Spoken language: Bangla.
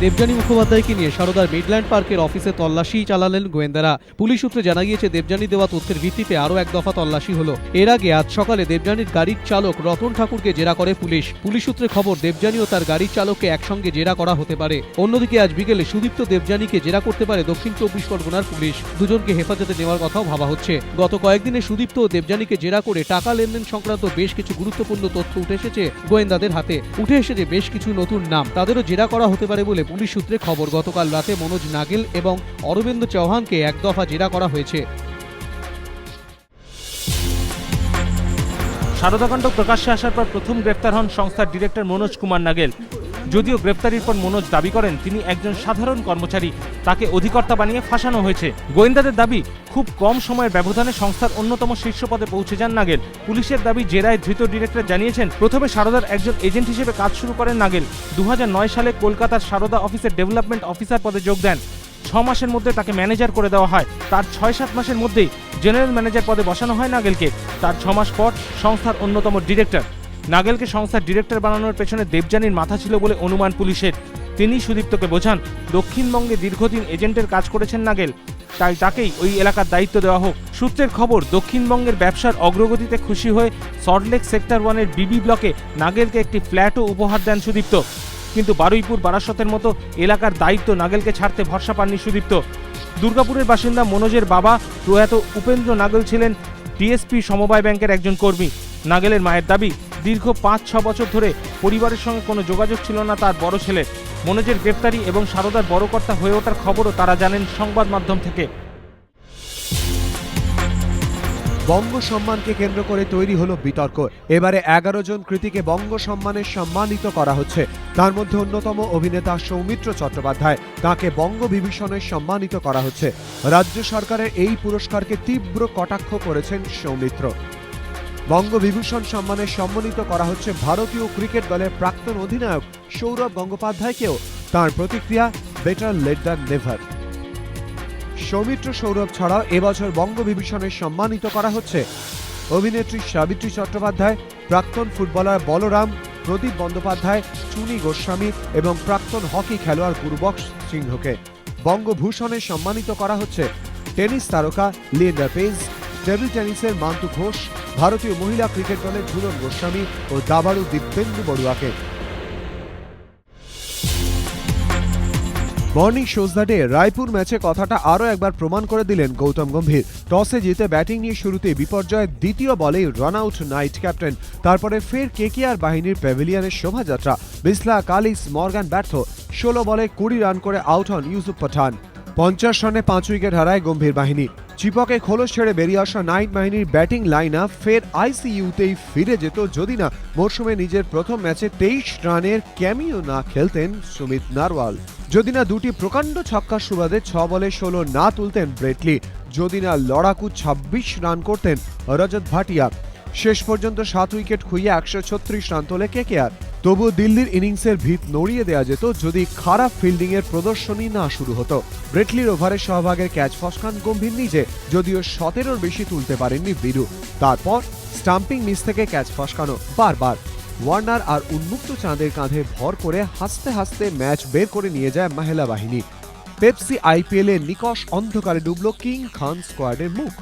দেবযানী মুখোপাধ্যায়কে নিয়ে সারদার মিডল্যান্ড পার্কের অফিসে তল্লাশি চালালেন গোয়েন্দারা। পুলিশ সূত্রে জানা গিয়েছে, দেবযানী দেওয়া তথ্যের ভিত্তিতে আরও এক দফা তল্লাশি হলো। এর আগে আজ সকালে দেবযানীর গাড়ির চালক রতন ঠাকুরকে জেরা করে পুলিশ। পুলিশ সূত্রে খবর, দেবযানী ও তার গাড়ির চালককে একসঙ্গে জেরা করা হতে পারে। অন্যদিকে আজ বিকেলে সুদীপ্ত দেবযানীকে জেরা করতে পারে দক্ষিণ 24 পরগনার পুলিশ। দুজনকে হেফাজতে নেওয়ার কথাও ভাবা হচ্ছে। গত কয়েকদিনে সুদীপ্ত ও দেবযানীকে জেরা করে টাকা লেনদেন সংক্রান্ত বেশ কিছু গুরুত্বপূর্ণ তথ্য উঠে এসেছে গোয়েন্দাদের হাতে। উঠে এসেছে বেশ কিছু নতুন নাম, তাদেরও জেরা করা হতে পারে বলে পুলিশ সূত্রে খবর। গতকাল রাতে মনোজ নাগেল এবং অরবিন্দ চৌহানকে এক দফা জেরা করা হয়েছে। সারদাকাণ্ড প্রকাশ্যে আসার পর প্রথম গ্রেফতার হন সংস্থার ডিরেক্টর মনোজ কুমার নাগেল। যদিও গ্রেফতারির পর মনোজ দাবি করেন তিনি একজন সাধারণ কর্মচারী, তাকে অধিকর্তা বানিয়ে ফাঁসানো হয়েছে। গোয়েন্দাদের দাবি, খুব কম সময়ের ব্যবধানে সংস্থার অন্যতম শীর্ষ পদে পৌঁছে যান নাগেল। পুলিশের দাবি, জেরায় ধৃত ডিরেক্টর জানিয়েছেন প্রথমে সারদার একজন এজেন্ট হিসেবে কাজ শুরু করেন নাগেল। 2009 সালে কলকাতার সারদা অফিসের ডেভেলপমেন্ট অফিসার পদে যোগ দেন। 6 মাসের মধ্যে তাকে ম্যানেজার করে দেওয়া হয়। তার 6-7 মাসের মধ্যেই জেনারেল ম্যানেজার পদে বসানো হয় নাগেলকে। তার 6 মাস পর সংস্থার অন্যতম ডিরেক্টর। নাগেলকে সংস্থার ডিরেক্টর বানানোর পেছনে দেবযানীর মাথা ছিল বলে অনুমান পুলিশের। তিনি সুদীপ্তকে বোঝান, দক্ষিণবঙ্গে দীর্ঘদিন এজেন্টের কাজ করেছেন নাগেল, তাই তাকেই ওই এলাকার দায়িত্ব দেওয়া হোক। সূত্রের খবর, দক্ষিণবঙ্গের ব্যবসার অগ্রগতিতে খুশি হয়ে সল্টলেক সেক্টর 1-এর বিবি ব্লকে নাগেলকে একটি ফ্ল্যাটও উপহার দেন সুদীপ্ত। কিন্তু বারুইপুর বারাসতের মতো এলাকার দায়িত্ব নাগেলকে ছাড়তে ভরসা পাননি সুদীপ্ত। দুর্গাপুরের বাসিন্দা মনোজের বাবা প্রয়াত উপেন্দ্র নাগেল ছিলেন ডিএসপি সমবায় ব্যাংকের একজন কর্মী। নাগেলের মায়ের দাবি, দীর্ঘ 5-6 বছর ধরে পরিবারের সঙ্গে কোনো যোগাযোগ ছিল না তার বড় ছেলে। মনোজের গ্রেপ্তারি এবং সারদার বড় কর্তা হয়ে ওঠার খবরও তারা জানেন সংবাদ মাধ্যম থেকে। বঙ্গ সম্মানকে কেন্দ্র করে তৈরি হলো বিতর্ক। এবারে 11 জন কৃতীকে বঙ্গ সম্মানে সম্মানিত করা হচ্ছে। তার মধ্যে অন্যতম অভিনেতা সৌমিত্র চট্টোপাধ্যায়, তাকে বঙ্গ বিভূষণে সম্মানিত করা হচ্ছে। রাজ্য সরকারের এই পুরস্কারকে তীব্র কটাক্ষ করেছেন সৌমিত্র। বঙ্গ বিভূষণ সম্মানে সম্মানিত করা হচ্ছে ভারতীয় ক্রিকেট দলের প্রাক্তন অধিনায়ক সৌরভ গঙ্গোপাধ্যায়কেও। তার প্রতিক্রিয়া, better late than never. Soumitra Sourav ছাড়াও এবছর বঙ্গ বিভূষণে সম্মানিত করা হচ্ছে অভিনেত্রী সাবিত্রী চট্টোপাধ্যায়, প্রাক্তন ফুটবলার বলরাম, প্রদীপ বন্দ্যোপাধ্যায়, চুনি গোস্বামী এবং প্রাক্তন হকি খেলোয়াড় গুরুবক্স সিংহকে। বঙ্গভূষণে সম্মানিত করা হচ্ছে টেনিস তারকা লিয়েন্ডার পেজ, টেবিল টেনিসের মান্তু ঘোষ, ভারতীয় মহিলা ক্রিকেট দলের ঝুলন গোস্বামী ও দাবাড়ু দিব্যেন্দু বড়ুয়াকে। Morning shows the day Raipur ম্যাচে কথাটা আরও একবার প্রমাণ করে দিলেন গৌতম গম্ভীর। টসে জিতে ব্যাটিং নিয়ে শুরুতে বিপর্যয়, দ্বিতীয় বলেই রান আউট নাইট ক্যাপ্টেন। তারপরে ফের কেকেআর বাহিনীর প্যাভিলিয়নের শোভাযাত্রা। বিসলা, কালিস, মর্গান ব্যর্থ। 16 বলে 20 রান করে আউট হন ইউসুফ পাঠান। 50 রানে 5 উইকেট হারায় গম্ভীর বাহিনী। চিপকে খোলস ছেড়ে বেরিয়ে আসা নাইট বাহিনীর ব্যাটিং লাইন আপ ফের আইসিইউতেই ফিরে যেত যদি না মরশুমে নিজের প্রথম ম্যাচে 23 রানের ক্যামিও না খেলতেন সুমিত নারওয়াল, যদি না দুটি প্রকাণ্ড ছক্কার সুবাদে 6 বলে 16 না তুলতেন ব্রেটলি, যদি না লড়াকু 26 রান করতেন রজত ভাটিয়া। শেষ পর্যন্ত 7 উইকেট খুইয়ে 136 রান তোলে কেকেআর। তবুও দিল্লির ইনিংসের ভিত নড়িয়ে দেওয়া যেত যদি খারাপ ফিল্ডিংয়ের প্রদর্শনী না শুরু হতো। ব্রেটলির ওভারে সহভাগের ক্যাচ ফসকান গম্ভীর নিজে, যদিও 17-র বেশি তুলতে পারেননি বীরু। তারপর স্টাম্পিং মিস থেকে ক্যাচ ফসকানো বারবার। ওয়ার্নার আর উন্মুক্ত চাঁদের কাঁধে ভর করে হাসতে হাসতে ম্যাচ বের করে নিয়ে যায় মহিলা বাহিনী। পেপসি আইপিএলে নিকষ অন্ধকারে ডুবল কিং খান স্কোয়াডের মুখ।